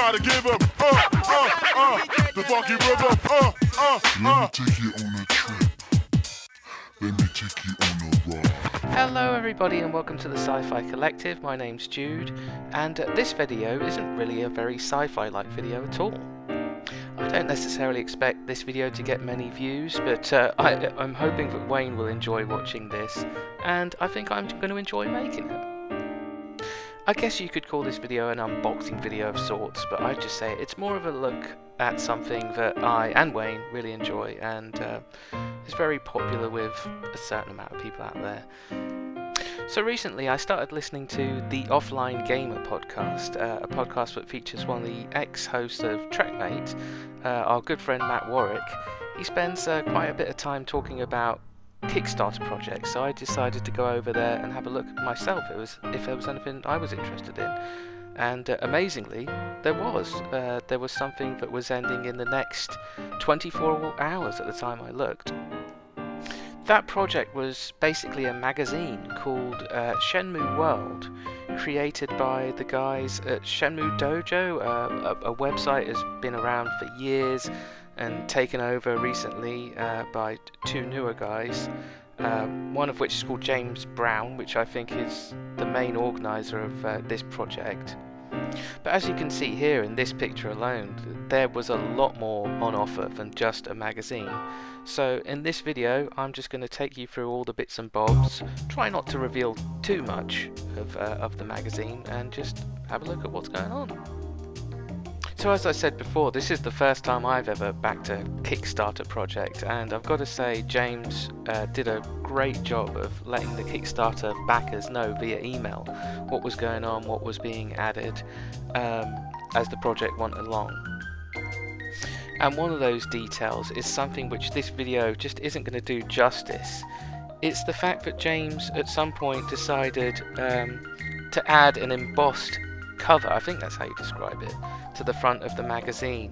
try to give him, the funky rhythm, Let me take you on a trip. Let me take you on a ride. Hello everybody and welcome to the Sci-Fi Collective. My name's Jude, and this video isn't really a very sci-fi like video at all. I don't necessarily expect this video to get many views, but I'm hoping that Wayne will enjoy watching this, and I think I'm going to enjoy making it. I guess you could call this video an unboxing video of sorts, but I'd just say it's more of a look at something that I and Wayne really enjoy, and is very popular with a certain amount of people out there. So recently I started listening to the Offline Gamer podcast, a podcast that features one of the ex-hosts of Trekmate, our good friend Matt Warwick. He spends quite a bit of time talking about Kickstarter projects, so I decided to go over there and have a look myself if there was anything I was interested in. And amazingly, there was something that was ending in the next 24 hours at the time I looked. That project was basically a magazine called Shenmue World, created by the guys at Shenmue Dojo. A website has been around for years and taken over recently by two newer guys, one of which is called James Brown, which I think is the main organizer of this project. But as you can see here in this picture alone, there was a lot more on offer than just a magazine. So in this video I'm just going to take you through all the bits and bobs, try not to reveal too much of the magazine, and just have a look at what's going on. So as I said before, this is the first time I've ever backed a Kickstarter project, and I've got to say James did a great job of letting the Kickstarter backers know via email what was going on, what was being added as the project went along. And one of those details is something which this video just isn't going to do justice. It's the fact that James at some point decided to add an embossed cover, I think that's how you describe it, to the front of the magazine.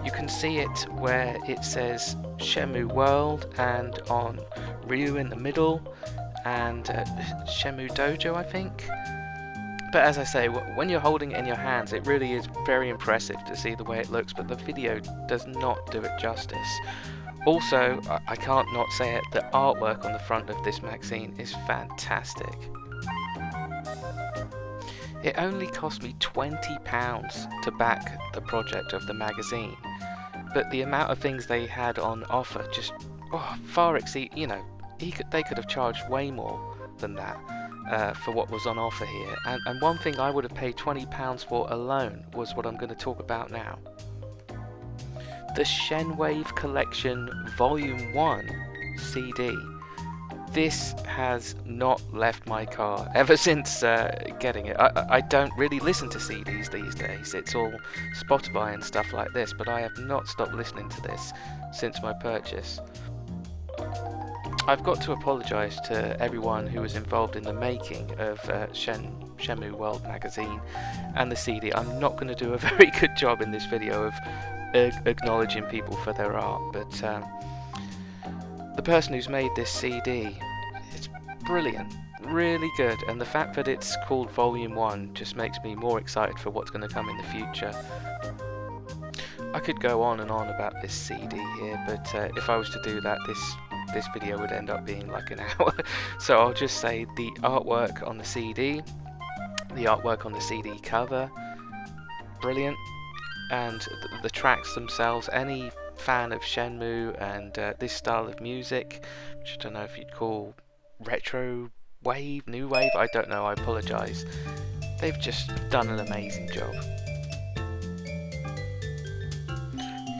You can see it where it says Shenmue World, and on Ryu in the middle, and Shenmue Dojo, I think. But as I say, when you're holding it in your hands, it really is very impressive to see the way it looks, but the video does not do it justice. Also, I can't not say it, the artwork on the front of this magazine is fantastic. It only cost me £20 to back the project of the magazine, but the amount of things they had on offer just far exceed, they could have charged way more than that for what was on offer here. And one thing I would have paid £20 for alone was what I'm going to talk about now. The Shenwave Collection Volume 1 CD. This has not left my car ever since getting it. I don't really listen to CDs these days. It's all Spotify and stuff like this, but I have not stopped listening to this since my purchase. I've got to apologise to everyone who was involved in the making of Shenmue World magazine and the CD. I'm not going to do a very good job in this video of acknowledging people for their art, but the person who's made this CD, it's brilliant, really good, and the fact that it's called Volume 1 just makes me more excited for what's going to come in the future. I could go on and on about this CD here, but if I was to do that, this video would end up being like an hour. So I'll just say the artwork on the CD, the artwork on the CD cover, brilliant, and the tracks themselves, any fan of Shenmue and this style of music, which I don't know if you'd call retro wave, new wave, I don't know, I apologise. They've just done an amazing job.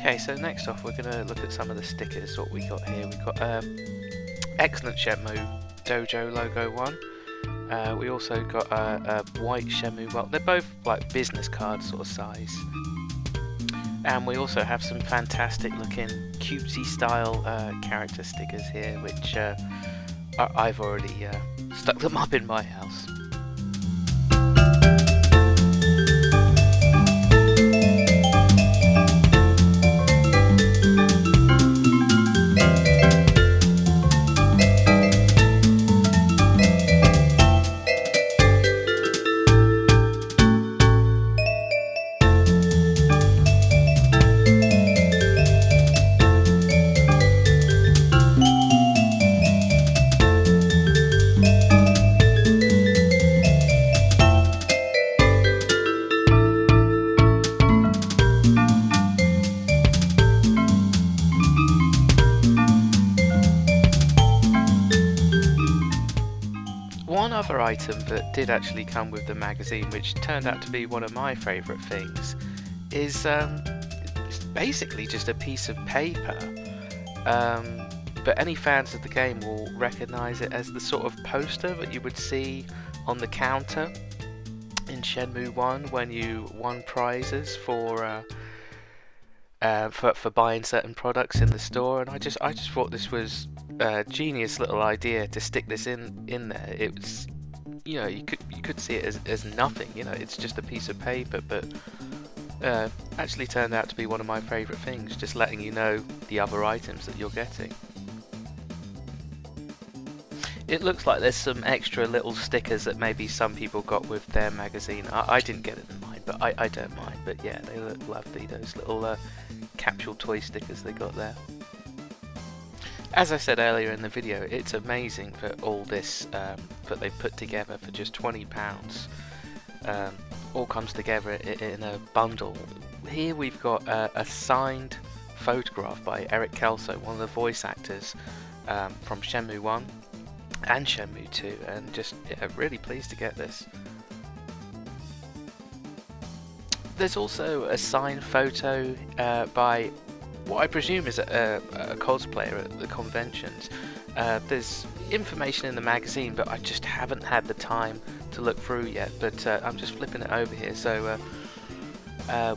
Okay, so next off we're going to look at some of the stickers what we got here. We've got excellent Shenmue Dojo logo one. We also got a white Shenmue World. They're both like business card sort of size. And we also have some fantastic looking cutesy style character stickers here, which I've already stuck them up in my house. item that did actually come with the magazine, which turned out to be one of my favourite things, is it's basically just a piece of paper. But any fans of the game will recognise it as the sort of poster that you would see on the counter in Shenmue 1 when you won prizes for buying certain products in the store. And I just thought this was a genius little idea to stick this in there. It was, you know, you could see it as nothing, you know, it's just a piece of paper, but actually turned out to be one of my favourite things, just letting you know the other items that you're getting. It looks like there's some extra little stickers that maybe some people got with their magazine. I didn't get it in mine, but I don't mind. But yeah, they look lovely, those little capsule toy stickers they got there. As I said earlier in the video, it's amazing that all this that they put together for just £20 all comes together in a bundle. Here we've got a signed photograph by Eric Kelso, one of the voice actors from Shenmue 1 and Shenmue 2, and just really pleased to get this. There's also a signed photo by what I presume is a cosplayer at the conventions. There's information in the magazine, but I just haven't had the time to look through yet, but I'm just flipping it over here. So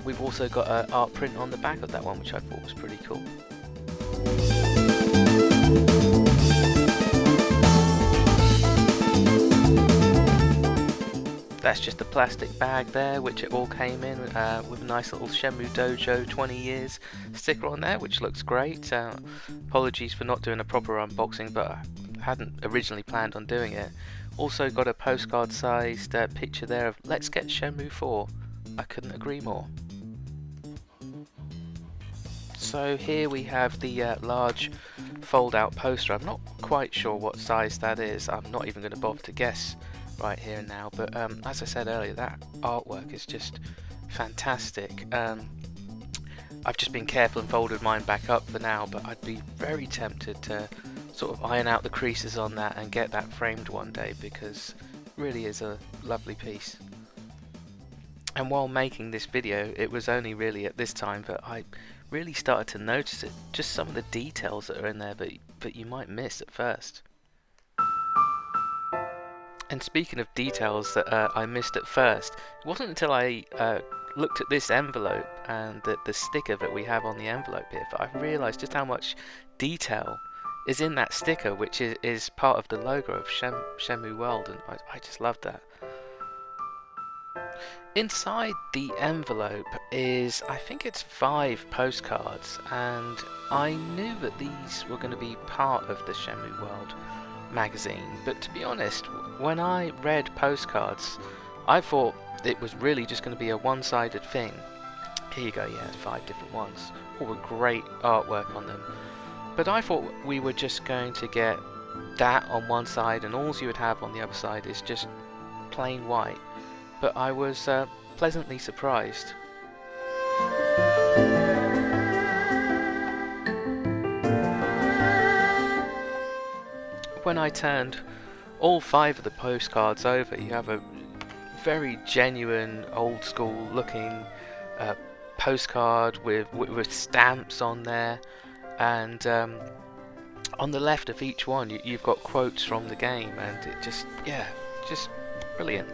we've also got an art print on the back of that one, which I thought was pretty cool. That's just a plastic bag there, which it all came in with a nice little Shenmue Dojo 20 years sticker on there, which looks great. Apologies for not doing a proper unboxing, but I hadn't originally planned on doing it. Also got a postcard sized picture there of "Let's get Shenmue 4. I couldn't agree more. So here we have the large fold out poster. I'm not quite sure what size that is. I'm not even going to bother to guess right here and now, but as I said earlier, that artwork is just fantastic. I've just been careful and folded mine back up for now, but I'd be very tempted to sort of iron out the creases on that and get that framed one day, because it really is a lovely piece. And while making this video, it was only really at this time that I really started to notice it, just some of the details that are in there that you might miss at first. And speaking of details that I missed at first, it wasn't until I looked at this envelope and the sticker that we have on the envelope here that I realised just how much detail is in that sticker, which is part of the logo of Shenmue World, and I just love that. Inside the envelope is, I think it's 5 postcards, and I knew that these were going to be part of the Shenmue World magazine, but to be honest, when I read postcards, I thought it was really just going to be a one-sided thing. Here you go, yeah, 5 different ones, all with great artwork on them. But I thought we were just going to get that on one side, and all you would have on the other side is just plain white. But I was pleasantly surprised. When I turned all 5 of the postcards over, you have a very genuine, old school looking postcard with stamps on there, and on the left of each one you've got quotes from the game, and it just brilliant.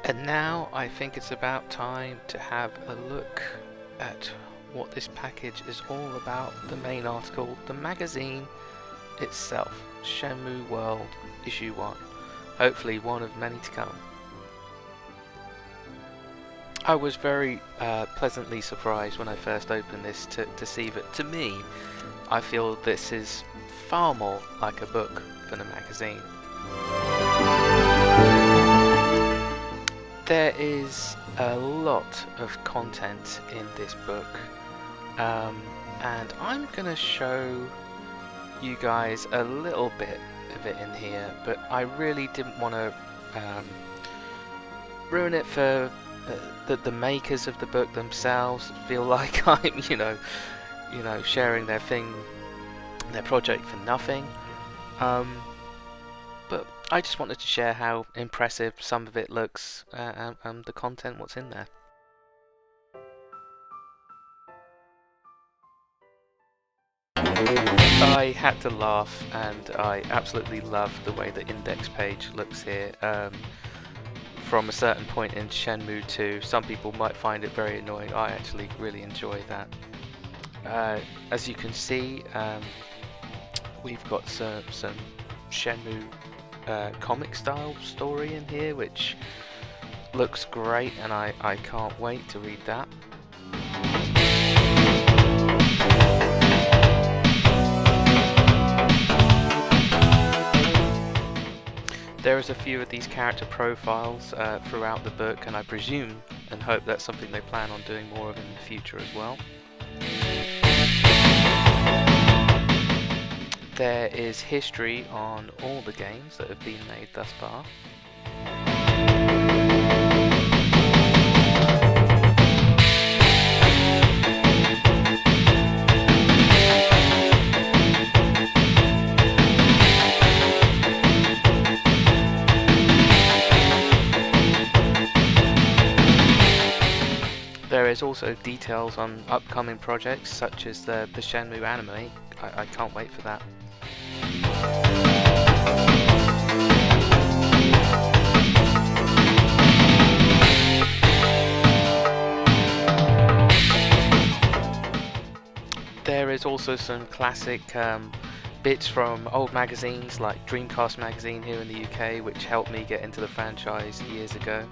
And now I think it's about time to have a look at what this package is all about, the main article, the magazine itself, Shenmue World Issue 1, hopefully one of many to come. I was very pleasantly surprised when I first opened this to see that, to me, I feel this is far more like a book than a magazine. There is a lot of content in this book, and I'm going to show you guys a little bit of it in here, but I really didn't want to ruin it for the makers of the book themselves. Feel like I'm, you know, sharing their project for nothing. But I just wanted to share how impressive some of it looks, and the content, what's in there. I had to laugh, and I absolutely love the way the index page looks here. From a certain point in Shenmue 2, some people might find it very annoying. I actually really enjoy that. As you can see, we've got some Shenmue comic style story in here, which looks great, and I can't wait to read that. There is a few of these character profiles throughout the book, and I presume and hope that's something they plan on doing more of in the future as well. There is history on all the games that have been made thus far. There is also details on upcoming projects such as the Shenmue anime. I can't wait for that. There is also some classic bits from old magazines like Dreamcast magazine here in the UK, which helped me get into the franchise years ago.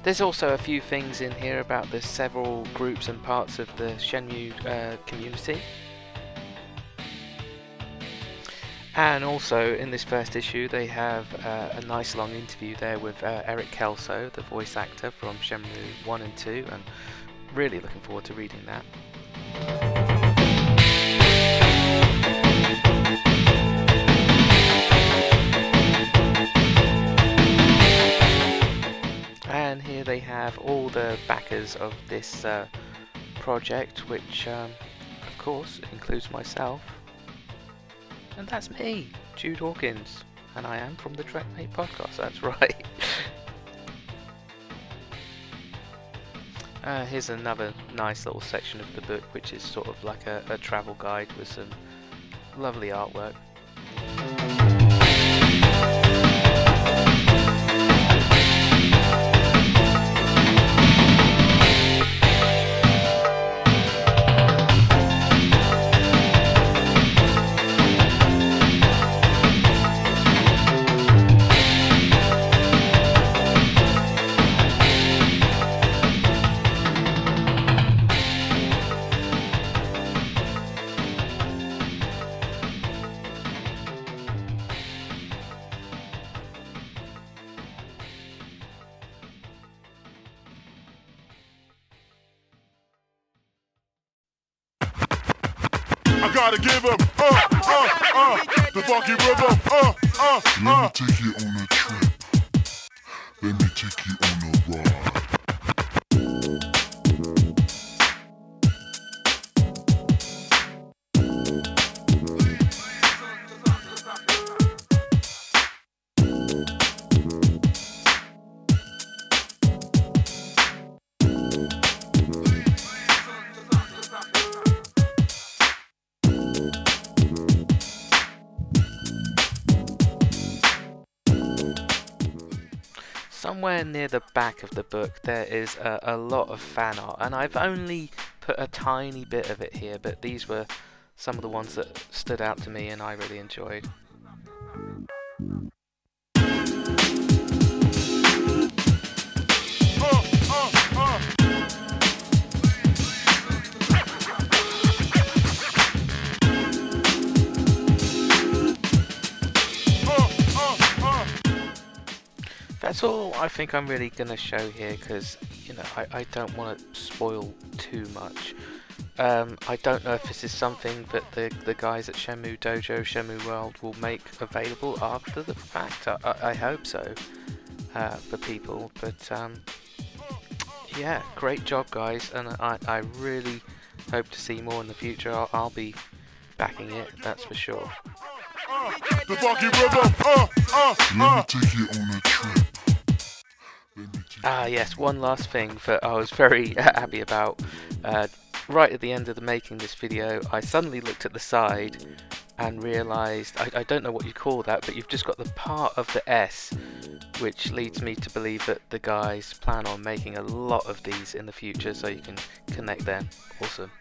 There's also a few things in here about the several groups and parts of the Shenmue community. And also in this first issue they have a nice long interview there with Eric Kelso, the voice actor from Shenmue 1 and 2, and really looking forward to reading that. And here they have all the backers of this project, which of course includes myself, and that's me, Jude Hawkins, and I am from the Trackmate podcast, that's right. Here's another nice little section of the book, which is sort of like a travel guide with some lovely artwork. I gotta give him, the funky rhythm, Let me take you on a trip. Let me take you on a ride. Somewhere near the back of the book there is a lot of fan art, and I've only put a tiny bit of it here, but these were some of the ones that stood out to me and I really enjoyed. that's all I think I'm really going to show here, because, you know, I don't want to spoil too much. I don't know if this is something that the guys at Shenmue Dojo, Shenmue World will make available after the fact. I hope so, for people, but yeah, great job guys, and I really hope to see more in the future. I'll be backing it, that's for sure. The funky rhythm, Let me take you on a trip. Ah yes, one last thing that I was very happy about. Right at the end of the making this video, I suddenly looked at the side and realised, I don't know what you call that, but you've just got the part of the S, which leads me to believe that the guys plan on making a lot of these in the future, so you can connect them. Awesome.